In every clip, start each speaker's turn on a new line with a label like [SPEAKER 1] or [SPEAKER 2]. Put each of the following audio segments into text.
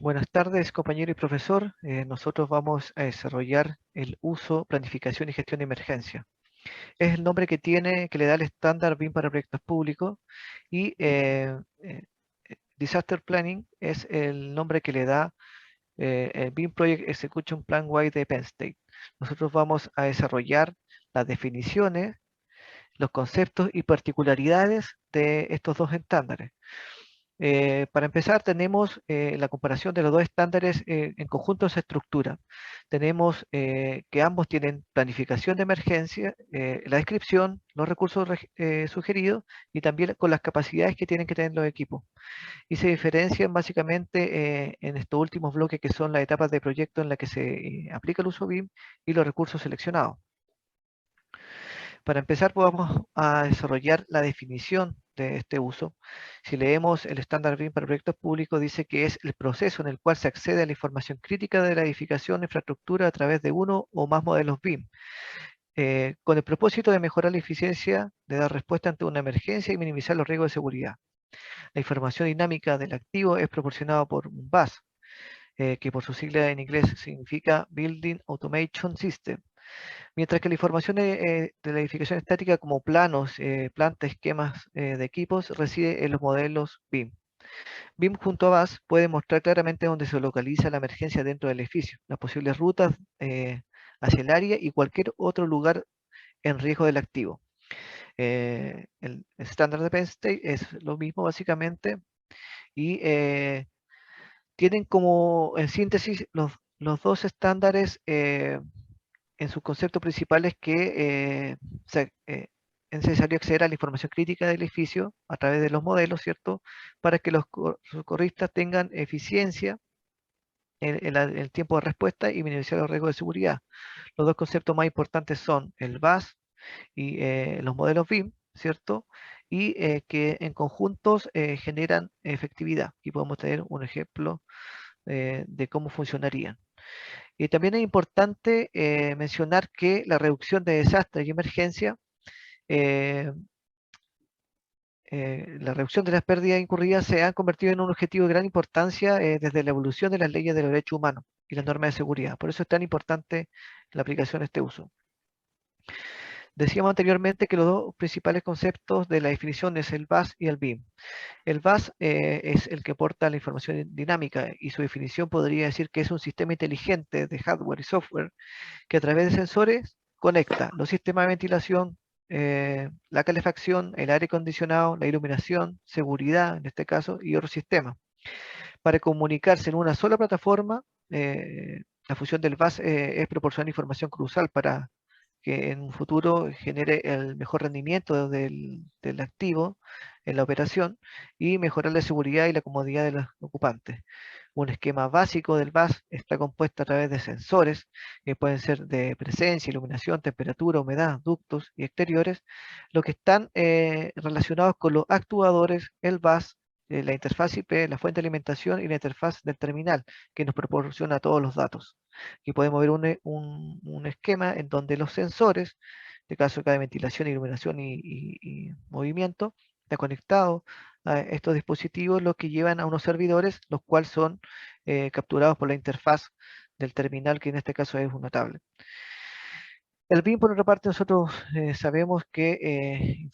[SPEAKER 1] Buenas tardes, compañero y profesor. Nosotros vamos a desarrollar el uso, planificación y gestión de emergencia. Es el nombre que tiene, que le da el estándar BIM para proyectos públicos y Disaster Planning es el nombre que le da el BIM Project Execution Plan Wide de Penn State. Nosotros vamos a desarrollar las definiciones, los conceptos y particularidades de estos dos estándares. Para empezar, tenemos la comparación de los dos estándares en conjunto de esa estructura. Tenemos que ambos tienen planificación de emergencia, la descripción, los recursos sugeridos y también con las capacidades que tienen que tener los equipos. Y se diferencian básicamente en estos últimos bloques que son las etapas de proyecto en las que se aplica el uso BIM y los recursos seleccionados. Para empezar, pues vamos a desarrollar la definición de este uso. Si leemos el estándar BIM para proyectos públicos, dice que es el proceso en el cual se accede a la información crítica de la edificación o infraestructura a través de uno o más modelos BIM, con el propósito de mejorar la eficiencia, de dar respuesta ante una emergencia y minimizar los riesgos de seguridad. La información dinámica del activo es proporcionada por un BAS, que por su sigla en inglés significa Building Automation System. Mientras que la información de la edificación estática como planos, planta, esquemas de equipos reside en los modelos BIM. BIM junto a BAS puede mostrar claramente dónde se localiza la emergencia dentro del edificio, las posibles rutas hacia el área y cualquier otro lugar en riesgo del activo. El estándar de Penn State es lo mismo básicamente y tienen como en síntesis los dos estándares en sus conceptos principales que es necesario acceder a la información crítica del edificio a través de los modelos, ¿cierto? Para que los socorristas tengan eficiencia en el tiempo de respuesta y minimizar los riesgos de seguridad. Los dos conceptos más importantes son el BAS y los modelos BIM, ¿cierto? Y que en conjuntos generan efectividad. Aquí podemos tener un ejemplo de cómo funcionarían. Y también es importante mencionar que la reducción de desastres y emergencia, eh, la reducción de las pérdidas incurridas se han convertido en un objetivo de gran importancia desde la evolución de las leyes de los derechos humanos y las normas de seguridad. Por eso es tan importante la aplicación de este uso. Decíamos anteriormente que los dos principales conceptos de la definición es el BAS y el BIM. El BAS es el que aporta la información dinámica y su definición podría decir que es un sistema inteligente de hardware y software que a través de sensores conecta los sistemas de ventilación, la calefacción, el aire acondicionado, la iluminación, seguridad en este caso y otros sistemas. Para comunicarse en una sola plataforma, la función del BAS es proporcionar información crucial para que en un futuro genere el mejor rendimiento del activo en la operación y mejorar la seguridad y la comodidad de los ocupantes. Un esquema básico del BAS está compuesto a través de sensores que pueden ser de presencia, iluminación, temperatura, humedad, ductos y exteriores, lo que están relacionados con los actuadores, el BAS, la interfaz IP, la fuente de alimentación y la interfaz del terminal que nos proporciona todos los datos. Aquí podemos ver un esquema en donde los sensores, de caso de ventilación, iluminación y movimiento, está conectado a estos dispositivos, lo que llevan a unos servidores, los cuales son capturados por la interfaz del terminal, que en este caso es una tablet. El BIM, por otra parte, nosotros sabemos que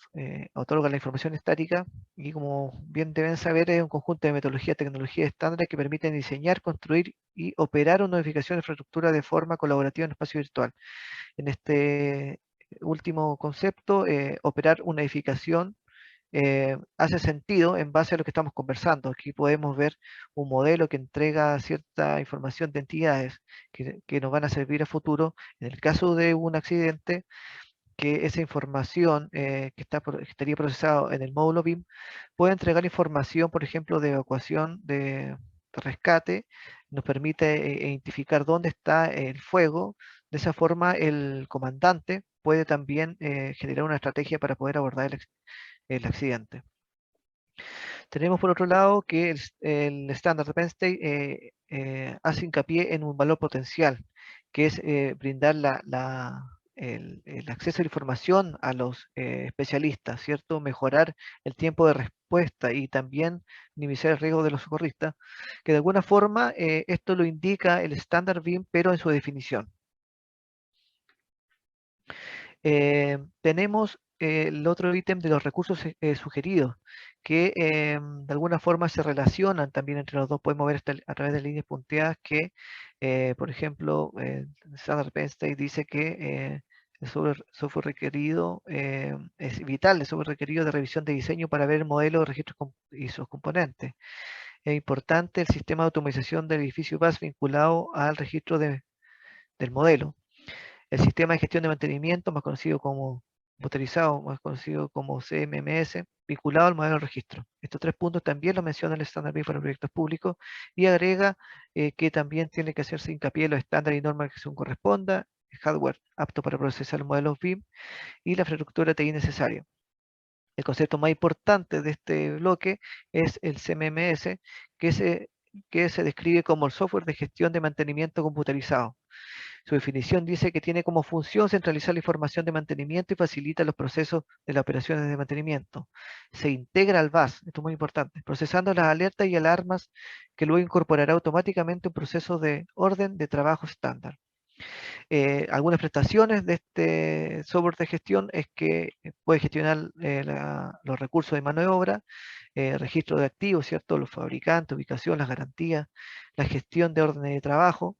[SPEAKER 1] otorga la información estática y como bien deben saber es un conjunto de metodologías, tecnologías estándares que permiten diseñar, construir y operar una edificación de infraestructura de forma colaborativa en espacio virtual. En este último concepto, operar una edificación hace sentido en base a lo que estamos conversando. Aquí podemos ver un modelo que entrega cierta información de entidades que nos van a servir a futuro. En el caso de un accidente, que esa información que estaría procesado en el módulo BIM puede entregar información, por ejemplo, de evacuación, de rescate, nos permite identificar dónde está el fuego. De esa forma, el comandante puede también generar una estrategia para poder abordar el accidente. Tenemos por otro lado que el estándar de Penn State hace hincapié en un valor potencial, que es brindar el acceso a la información a los especialistas, ¿cierto? Mejorar el tiempo de respuesta y también minimizar el riesgo de los socorristas, que de alguna forma esto lo indica el estándar BIM, pero en su definición. Tenemos el otro ítem de los recursos sugeridos, que de alguna forma se relacionan también entre los dos. Podemos ver a través de líneas punteadas que, por ejemplo, Standard Penn State dice que el software requerido es vital, el software requerido de revisión de diseño para ver el modelo de registros y sus componentes. Es importante el sistema de automatización del edificio BAS vinculado al registro del modelo. El sistema de gestión de mantenimiento, más conocido como computarizado, más conocido como CMMS, vinculado al modelo de registro. Estos 3 puntos también lo menciona el estándar BIM para proyectos públicos y agrega que también tiene que hacerse hincapié en los estándares y normas que según corresponda, el hardware apto para procesar los modelos BIM y la infraestructura TI necesaria. El concepto más importante de este bloque es el CMMS, que se describe como el software de gestión de mantenimiento computarizado. Su definición dice que tiene como función centralizar la información de mantenimiento y facilita los procesos de las operaciones de mantenimiento. Se integra al BAS, esto es muy importante, procesando las alertas y alarmas que luego incorporará automáticamente un proceso de orden de trabajo estándar. Algunas prestaciones de este software de gestión es que puede gestionar los recursos de mano de obra, registro de activos, ¿cierto? Los fabricantes, ubicación, las garantías, la gestión de órdenes de trabajo,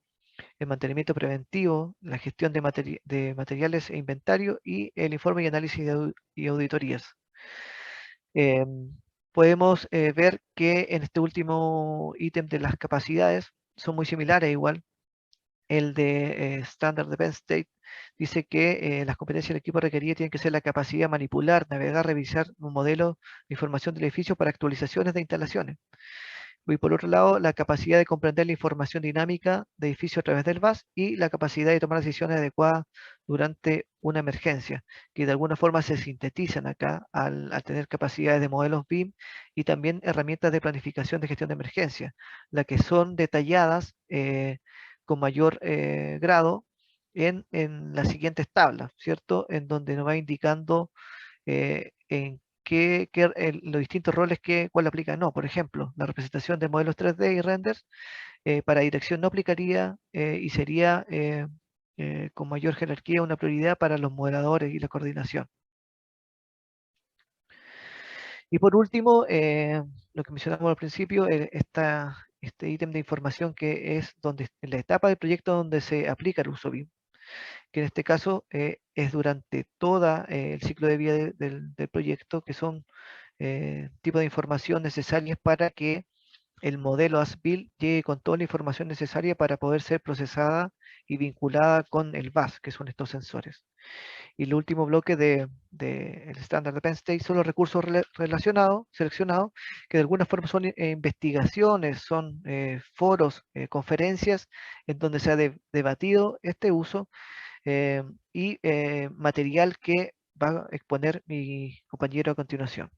[SPEAKER 1] el mantenimiento preventivo, la gestión de materiales e inventario y el informe y análisis y auditorías. Podemos ver que en este último ítem de las capacidades son muy similares igual. El de Standard de Penn State dice que las competencias del equipo requeridas tienen que ser la capacidad de manipular, navegar, revisar un modelo de información del edificio para actualizaciones de instalaciones. Y por otro lado, la capacidad de comprender la información dinámica de edificio a través del BAS y la capacidad de tomar decisiones adecuadas durante una emergencia, que de alguna forma se sintetizan acá al tener capacidades de modelos BIM y también herramientas de planificación de gestión de emergencia, las que son detalladas con mayor grado en las siguientes tablas, ¿cierto? En donde nos va indicando en los distintos roles cuál aplica. No, por ejemplo, la representación de modelos 3D y renders para dirección no aplicaría y sería con mayor jerarquía una prioridad para los modeladores y la coordinación. Y por último, lo que mencionamos al principio, este ítem de información que es donde en la etapa del proyecto donde se aplica el uso BIM, que en este caso es durante todo el ciclo de vida del proyecto, que son tipos de información necesarias para que el modelo as-built llegue con toda la información necesaria para poder ser procesada y vinculada con el BAS, que son estos sensores. Y el último bloque del estándar de Penn State son los recursos seleccionados, que de alguna forma son investigaciones, son foros, conferencias, en donde se ha debatido este uso y material que va a exponer mi compañero a continuación.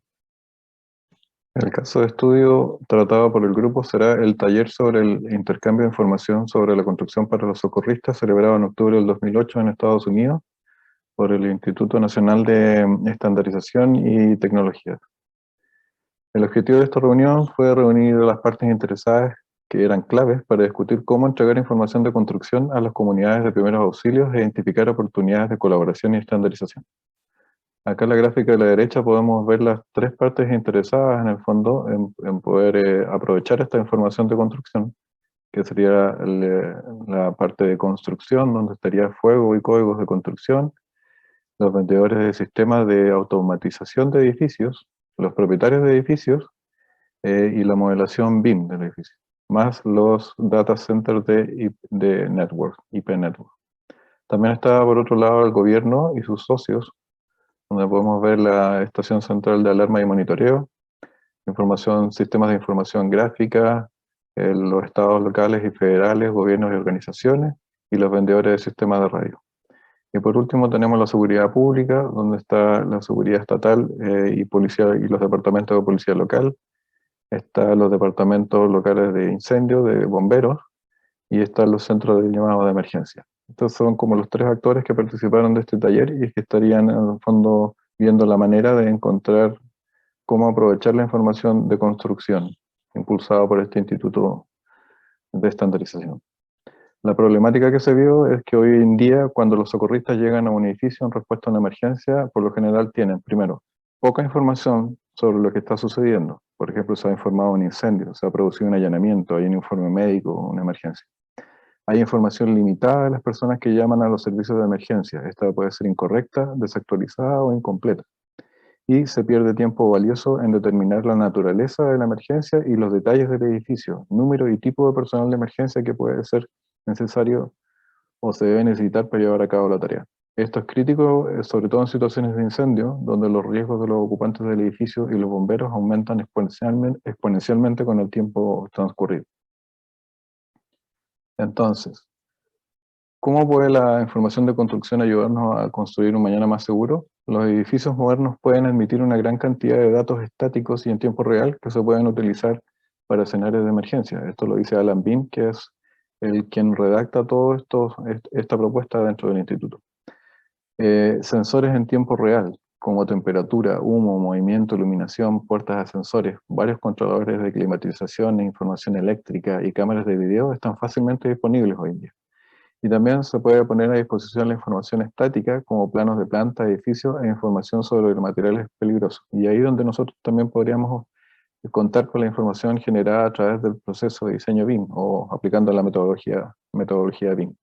[SPEAKER 2] El caso de estudio tratado por el grupo será el taller sobre el intercambio de información sobre la construcción para los socorristas, celebrado en octubre del 2008 en Estados Unidos por el Instituto Nacional de Estandarización y Tecnología. El objetivo de esta reunión fue reunir a las partes interesadas que eran claves para discutir cómo entregar información de construcción a las comunidades de primeros auxilios e identificar oportunidades de colaboración y estandarización. Acá en la gráfica de la derecha podemos ver las 3 partes interesadas en el fondo en poder aprovechar esta información de construcción, que sería la parte de construcción, donde estaría fuego y códigos de construcción, los vendedores de sistemas de automatización de edificios, los propietarios de edificios y la modelación BIM del edificio, más los data centers de network, IP network. También está por otro lado el gobierno y sus socios, donde podemos ver la estación central de alarma y monitoreo, sistemas de información gráfica, los estados locales y federales, gobiernos y organizaciones, y los vendedores de sistemas de radio. Y por último tenemos la seguridad pública, donde está la seguridad estatal y policía y los departamentos de policía local, están los departamentos locales de incendio, de bomberos, y están los centros de llamado de emergencia. Estos son como los tres actores que participaron de este taller y que estarían en el fondo viendo la manera de encontrar cómo aprovechar la información de construcción impulsada por este instituto de estandarización. La problemática que se vio es que hoy en día, cuando los socorristas llegan a un edificio en respuesta a una emergencia, por lo general tienen, primero, poca información sobre lo que está sucediendo. Por ejemplo, se ha informado de un incendio, se ha producido un allanamiento, hay un informe médico, una emergencia. Hay información limitada de las personas que llaman a los servicios de emergencia. Esta puede ser incorrecta, desactualizada o incompleta. Y se pierde tiempo valioso en determinar la naturaleza de la emergencia y los detalles del edificio, número y tipo de personal de emergencia que puede ser necesario o se debe necesitar para llevar a cabo la tarea. Esto es crítico, sobre todo en situaciones de incendio, donde los riesgos de los ocupantes del edificio y los bomberos aumentan exponencialmente con el tiempo transcurrido. Entonces, ¿cómo puede la información de construcción ayudarnos a construir un mañana más seguro? Los edificios modernos pueden admitir una gran cantidad de datos estáticos y en tiempo real que se pueden utilizar para escenarios de emergencia. Esto lo dice Alan Bean, que es quien redacta todo esto, esta propuesta dentro del instituto. Sensores en tiempo real, como temperatura, humo, movimiento, iluminación, puertas de ascensores, varios controladores de climatización e información eléctrica y cámaras de video están fácilmente disponibles hoy en día. Y también se puede poner a disposición la información estática, como planos de planta, edificios e información sobre los materiales peligrosos. Y ahí donde nosotros también podríamos contar con la información generada a través del proceso de diseño BIM o aplicando la metodología BIM.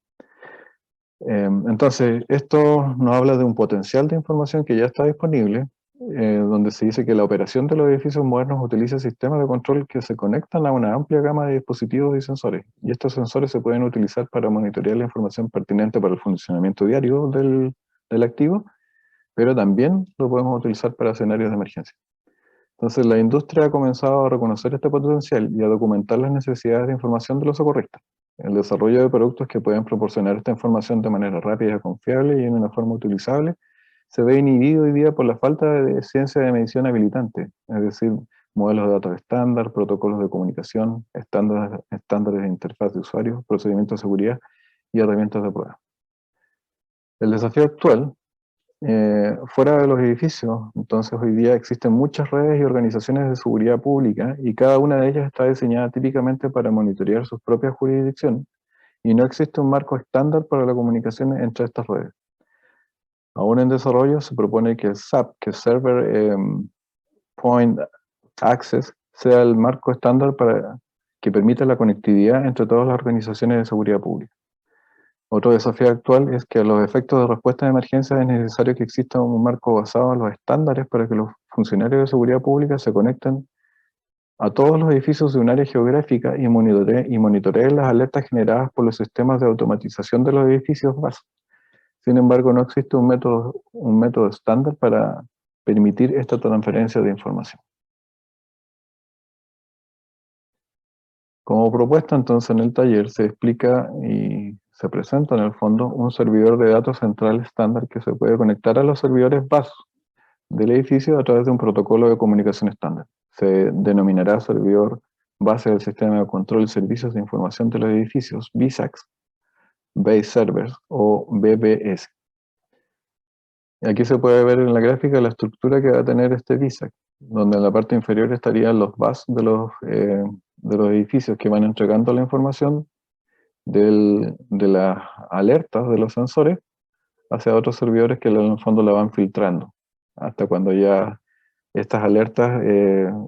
[SPEAKER 2] Entonces, esto nos habla de un potencial de información que ya está disponible, donde se dice que la operación de los edificios modernos utiliza sistemas de control que se conectan a una amplia gama de dispositivos y sensores. Y estos sensores se pueden utilizar para monitorear la información pertinente para el funcionamiento diario del activo, pero también lo podemos utilizar para escenarios de emergencia. Entonces, la industria ha comenzado a reconocer este potencial y a documentar las necesidades de información de los socorristas. El desarrollo de productos que pueden proporcionar esta información de manera rápida y confiable y en una forma utilizable se ve inhibido hoy día por la falta de ciencia de medición habilitante, es decir, modelos de datos estándar, protocolos de comunicación, estándares de interfaz de usuario, procedimientos de seguridad y herramientas de prueba. El desafío actual, fuera de los edificios, entonces hoy día existen muchas redes y organizaciones de seguridad pública y cada una de ellas está diseñada típicamente para monitorear sus propias jurisdicciones y no existe un marco estándar para la comunicación entre estas redes. Aún en desarrollo se propone que el SAP, que es Server Point Access, sea el marco estándar para que permita la conectividad entre todas las organizaciones de seguridad pública. Otro desafío actual es que a los efectos de respuesta de emergencia es necesario que exista un marco basado en los estándares para que los funcionarios de seguridad pública se conecten a todos los edificios de un área geográfica y monitoreen las alertas generadas por los sistemas de automatización de los edificios base. Sin embargo, no existe un método estándar para permitir esta transferencia de información. Como propuesta, entonces, en el taller se explica y se presenta en el fondo un servidor de datos central estándar que se puede conectar a los servidores base del edificio a través de un protocolo de comunicación estándar. Se denominará servidor base del sistema de control de servicios de información de los edificios, BISACs, Base Servers o BBS. Aquí se puede ver en la gráfica la estructura que va a tener este BISAC, donde en la parte inferior estarían los bus de los edificios que van entregando la información de las alertas de los sensores hacia otros servidores que en el fondo la van filtrando, hasta cuando ya estas alertas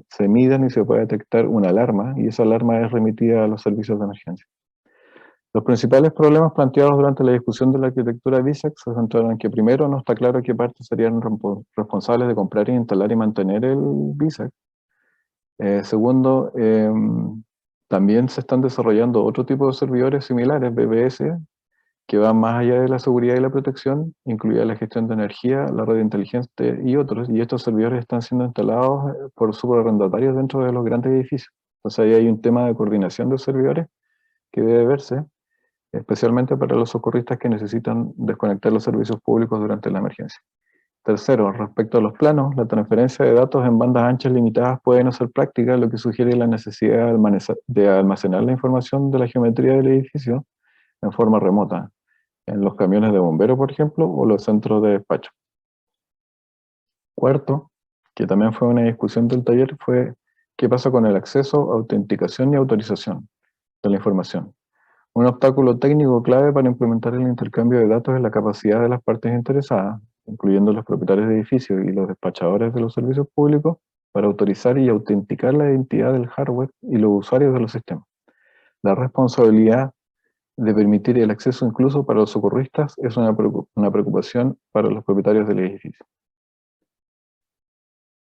[SPEAKER 2] se miden y se puede detectar una alarma, y esa alarma es remitida a los servicios de emergencia. Los principales problemas planteados durante la discusión de la arquitectura BISAC se centraron en que primero no está claro qué partes serían responsables de comprar, instalar y mantener el BISAC. Segundo, también se están desarrollando otro tipo de servidores similares, BBS, que van más allá de la seguridad y la protección, incluida la gestión de energía, la red inteligente y otros, y estos servidores están siendo instalados por subarrendatarios dentro de los grandes edificios. Entonces ahí hay un tema de coordinación de servidores que debe verse, especialmente para los socorristas que necesitan desconectar los servicios públicos durante la emergencia. Tercero, respecto a los planos, la transferencia de datos en bandas anchas limitadas puede no ser práctica, lo que sugiere la necesidad de almacenar la información de la geometría del edificio en forma remota, en los camiones de bomberos, por ejemplo, o los centros de despacho. Cuarto, que también fue una discusión del taller, fue qué pasa con el acceso, autenticación y autorización de la información. Un obstáculo técnico clave para implementar el intercambio de datos es la capacidad de las partes interesadas, incluyendo los propietarios de edificios y los despachadores de los servicios públicos, para autorizar y autenticar la identidad del hardware y los usuarios de los sistemas. La responsabilidad de permitir el acceso incluso para los socorristas es una preocupación para los propietarios del edificio.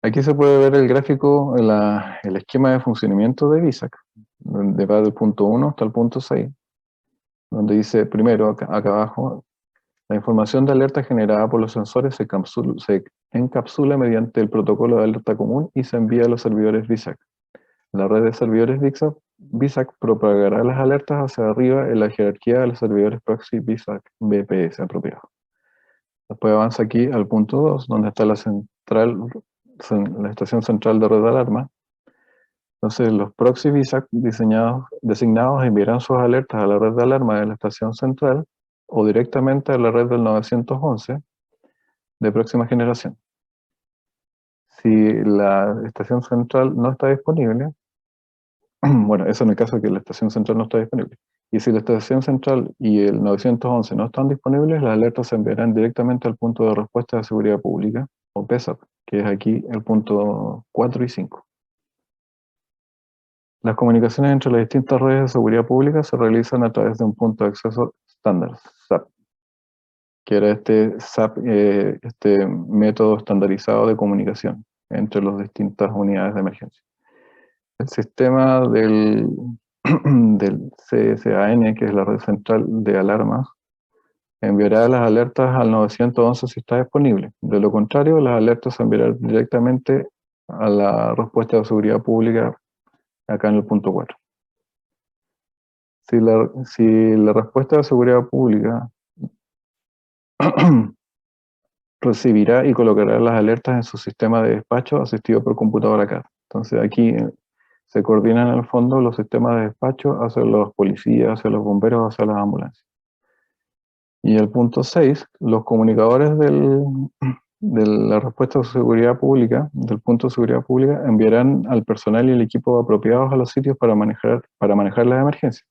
[SPEAKER 2] Aquí se puede ver el gráfico, el esquema de funcionamiento de VISAC, donde va del punto 1 hasta el punto 6, donde dice primero, acá abajo, la información de alerta generada por los sensores se encapsula mediante el protocolo de alerta común y se envía a los servidores VISAC. La red de servidores VISAC propagará las alertas hacia arriba en la jerarquía de los servidores proxy VISAC BPS apropiados. Después avanza aquí al punto 2, donde está la estación central de red de alarma. Entonces los proxy VISAC designados enviarán sus alertas a la red de alarma de la estación central o directamente a la red del 911 de próxima generación. Si la estación central no está disponible, bueno, eso en el caso de que la estación central no está disponible. Y si la estación central y el 911 no están disponibles, las alertas se enviarán directamente al punto de respuesta de seguridad pública, o PESAP, que es aquí el punto 4 y 5. Las comunicaciones entre las distintas redes de seguridad pública se realizan a través de un punto de acceso estándar, SAP, que era este método estandarizado de comunicación entre las distintas unidades de emergencia. El sistema del CSAN, que es la red central de alarmas, enviará las alertas al 911 si está disponible. De lo contrario, las alertas se enviarán directamente a la respuesta de seguridad pública acá en el punto 4. Si la respuesta de seguridad pública recibirá y colocará las alertas en su sistema de despacho asistido por computadora CAD. Entonces aquí se coordinan en el fondo los sistemas de despacho hacia los policías, hacia los bomberos, hacia las ambulancias. Y el punto 6, los comunicadores de la respuesta de seguridad pública, del punto de seguridad pública, enviarán al personal y el equipo apropiados a los sitios para manejar las emergencias.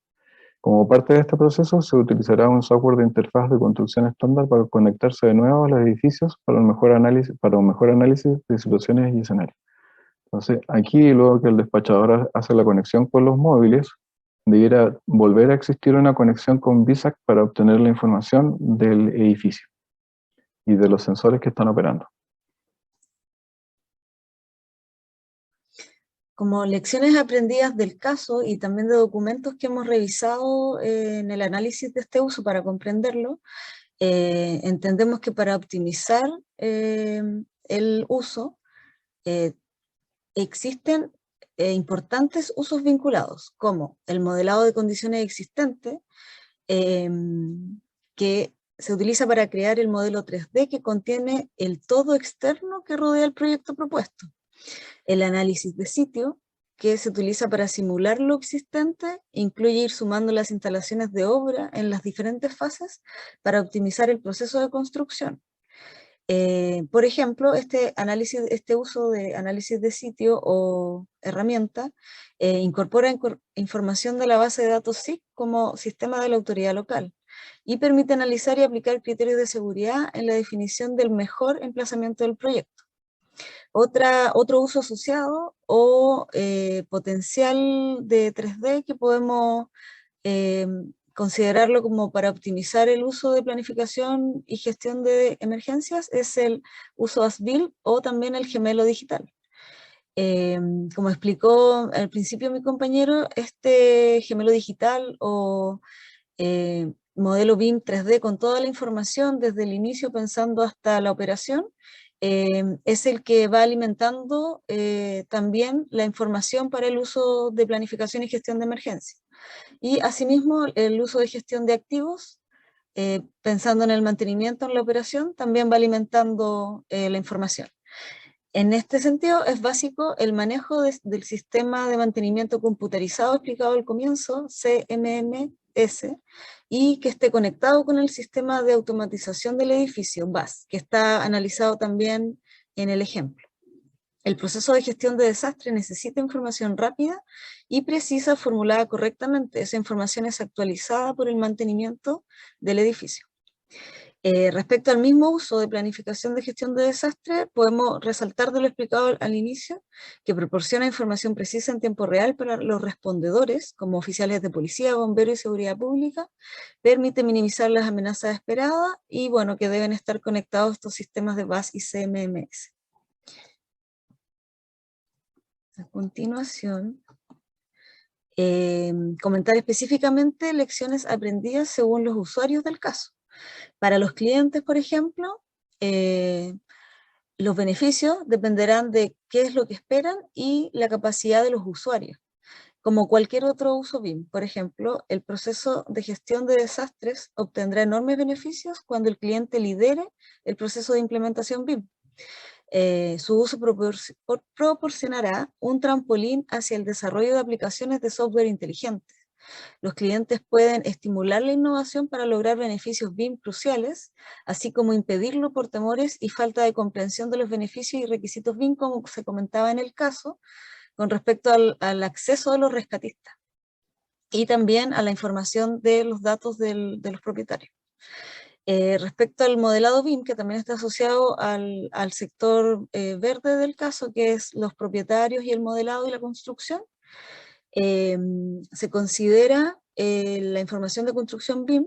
[SPEAKER 2] Como parte de este proceso, se utilizará un software de interfaz de construcción estándar para conectarse de nuevo a los edificios para un mejor análisis de situaciones y escenarios. Entonces, aquí, luego que el despachador hace la conexión con los móviles, debiera volver a existir una conexión con VISAC para obtener la información del edificio y de los sensores que están operando.
[SPEAKER 3] Como lecciones aprendidas del caso y también de documentos que hemos revisado en el análisis de este uso para comprenderlo, entendemos que para optimizar el uso existen importantes usos vinculados, como el modelado de condiciones existentes, que se utiliza para crear el modelo 3D que contiene el todo externo que rodea el proyecto propuesto. El análisis de sitio, que se utiliza para simular lo existente, incluye ir sumando las instalaciones de obra en las diferentes fases para optimizar el proceso de construcción. Por ejemplo, este uso de análisis de sitio o herramienta incorpora información de la base de datos SIC como sistema de la autoridad local y permite analizar y aplicar criterios de seguridad en la definición del mejor emplazamiento del proyecto. Otro uso asociado o potencial de 3D que podemos considerarlo como para optimizar el uso de planificación y gestión de emergencias es el uso as-built o también el gemelo digital. Como explicó al principio mi compañero, este gemelo digital o modelo BIM 3D con toda la información desde el inicio pensando hasta la operación, es el que va alimentando también la información para el uso de planificación y gestión de emergencia. Y asimismo el uso de gestión de activos, pensando en el mantenimiento en la operación, también va alimentando la información. En este sentido, es básico el manejo del sistema de mantenimiento computarizado explicado al comienzo, CMMS, y que esté conectado con el sistema de automatización del edificio, BAS, que está analizado también en el ejemplo. El proceso de gestión de desastre necesita información rápida y precisa formulada correctamente. Esa información es actualizada por el mantenimiento del edificio. Respecto al mismo uso de planificación de gestión de desastre, podemos resaltar de lo explicado al inicio, que proporciona información precisa en tiempo real para los respondedores, como oficiales de policía, bomberos y seguridad pública, permite minimizar las amenazas esperadas y, bueno, que deben estar conectados estos sistemas de BAS y CMMS. A continuación, comentar específicamente lecciones aprendidas según los usuarios del caso. Para los clientes, por ejemplo, los beneficios dependerán de qué es lo que esperan y la capacidad de los usuarios. Como cualquier otro uso BIM, por ejemplo, el proceso de gestión de desastres obtendrá enormes beneficios cuando el cliente lidere el proceso de implementación BIM. Su uso proporcionará un trampolín hacia el desarrollo de aplicaciones de software inteligente. Los clientes pueden estimular la innovación para lograr beneficios BIM cruciales, así como impedirlo por temores y falta de comprensión de los beneficios y requisitos BIM, como se comentaba en el caso, con respecto al acceso de los rescatistas, y también a la información de los datos de los propietarios. Respecto al modelado BIM, que también está asociado al sector verde del caso, que es los propietarios y el modelado y la construcción, se considera la información de construcción BIM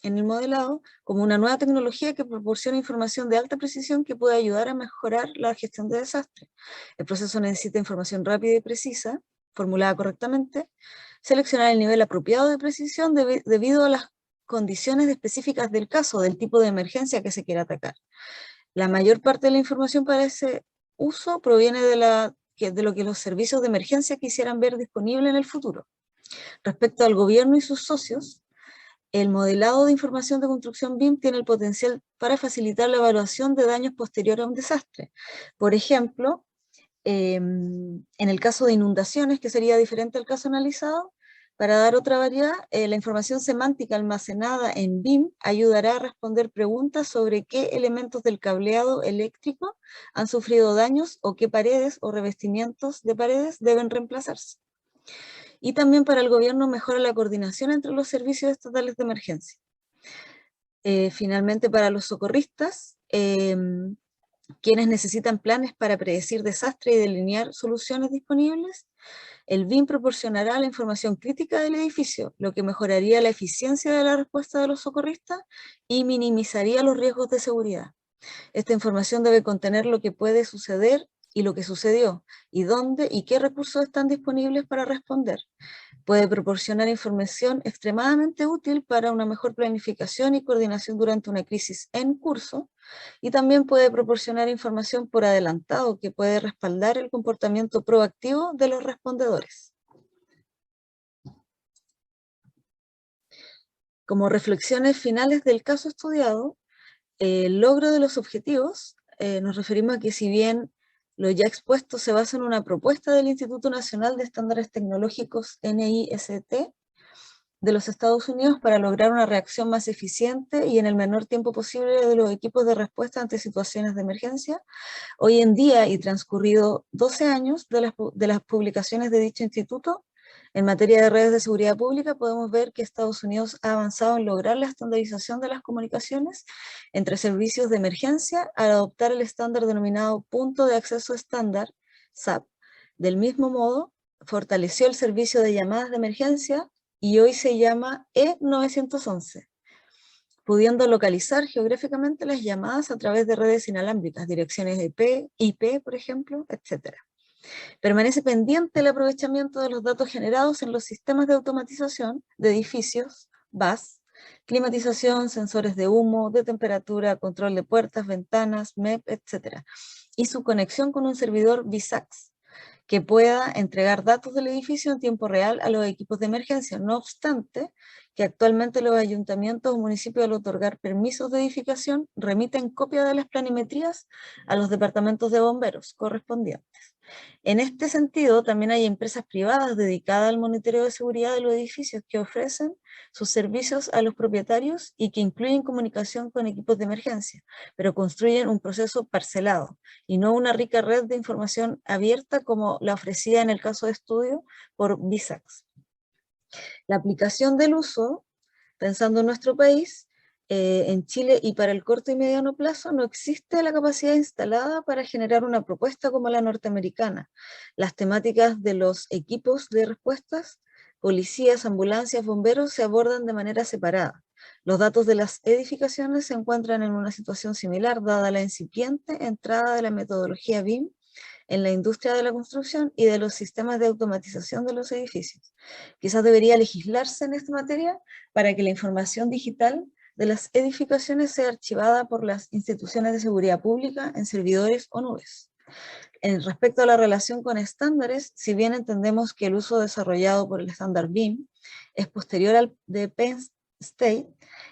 [SPEAKER 3] en el modelado como una nueva tecnología que proporciona información de alta precisión que puede ayudar a mejorar la gestión de desastres. El proceso necesita información rápida y precisa, formulada correctamente, seleccionar el nivel apropiado de precisión debido a las condiciones específicas del caso, del tipo de emergencia que se quiera atacar. La mayor parte de la información para ese uso proviene de lo que los servicios de emergencia quisieran ver disponible en el futuro. Respecto al gobierno y sus socios, el modelado de información de construcción BIM tiene el potencial para facilitar la evaluación de daños posteriores a un desastre. Por ejemplo, en el caso de inundaciones, que sería diferente al caso analizado, para dar otra variedad, la información semántica almacenada en BIM ayudará a responder preguntas sobre qué elementos del cableado eléctrico han sufrido daños o qué paredes o revestimientos de paredes deben reemplazarse. Y también para el gobierno mejora la coordinación entre los servicios estatales de emergencia. Finalmente, para los socorristas, quienes necesitan planes para predecir desastres y delinear soluciones disponibles, el BIM proporcionará la información crítica del edificio, lo que mejoraría la eficiencia de la respuesta de los socorristas y minimizaría los riesgos de seguridad. Esta información debe contener lo que puede suceder y lo que sucedió, y dónde y qué recursos están disponibles para responder. Puede proporcionar información extremadamente útil para una mejor planificación y coordinación durante una crisis en curso, y también puede proporcionar información por adelantado que puede respaldar el comportamiento proactivo de los respondedores. Como reflexiones finales del caso estudiado, el logro de los objetivos, nos referimos a que si bien lo ya expuesto se basa en una propuesta del Instituto Nacional de Estándares Tecnológicos NIST de los Estados Unidos para lograr una reacción más eficiente y en el menor tiempo posible de los equipos de respuesta ante situaciones de emergencia, hoy en día y transcurrido 12 años de las publicaciones de dicho instituto, en materia de redes de seguridad pública podemos ver que Estados Unidos ha avanzado en lograr la estandarización de las comunicaciones entre servicios de emergencia al adoptar el estándar denominado Punto de Acceso Estándar, SAP. Del mismo modo, fortaleció el servicio de llamadas de emergencia y hoy se llama E911, pudiendo localizar geográficamente las llamadas a través de redes inalámbricas, direcciones IP, por ejemplo, etc. Permanece pendiente el aprovechamiento de los datos generados en los sistemas de automatización de edificios, BAS, climatización, sensores de humo, de temperatura, control de puertas, ventanas, MEP, etc. Y su conexión con un servidor VSAX, que pueda entregar datos del edificio en tiempo real a los equipos de emergencia, no obstante que actualmente los ayuntamientos o municipios al otorgar permisos de edificación remiten copia de las planimetrías a los departamentos de bomberos correspondientes. En este sentido, también hay empresas privadas dedicadas al monitoreo de seguridad de los edificios que ofrecen sus servicios a los propietarios y que incluyen comunicación con equipos de emergencia, pero construyen un proceso parcelado y no una rica red de información abierta como la ofrecida en el caso de estudio por BISAX. La aplicación del uso, pensando en nuestro país, en Chile y para el corto y mediano plazo no existe la capacidad instalada para generar una propuesta como la norteamericana. Las temáticas de los equipos de respuestas, policías, ambulancias, bomberos se abordan de manera separada. Los datos de las edificaciones se encuentran en una situación similar dada la incipiente entrada de la metodología BIM en la industria de la construcción y de los sistemas de automatización de los edificios. Quizás debería legislarse en esta materia para que la información digital de las edificaciones sea archivada por las instituciones de seguridad pública en servidores o nubes. Respecto a la relación con estándares, si bien entendemos que el uso desarrollado por el estándar BIM es posterior al de Penn State,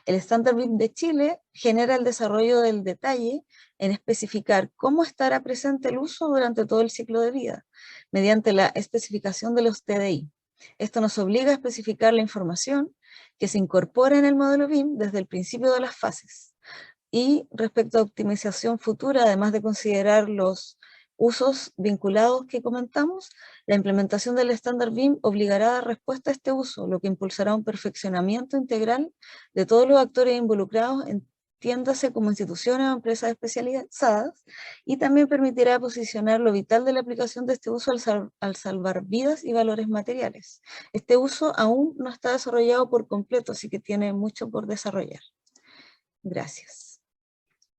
[SPEAKER 3] el estándar BIM de Chile genera el desarrollo del detalle en especificar cómo estará presente el uso durante todo el ciclo de vida, mediante la especificación de los TDI. Esto nos obliga a especificar la información que se incorpora en el modelo BIM desde el principio de las fases. Y respecto a optimización futura, además de considerar los usos vinculados que comentamos, la implementación del estándar BIM obligará a dar respuesta a este uso, lo que impulsará un perfeccionamiento integral de todos los actores involucrados, entiéndase como instituciones o empresas especializadas, y también permitirá posicionar lo vital de la aplicación de este uso al salvar vidas y valores materiales. Este uso aún no está desarrollado por completo, así que tiene mucho por desarrollar. Gracias.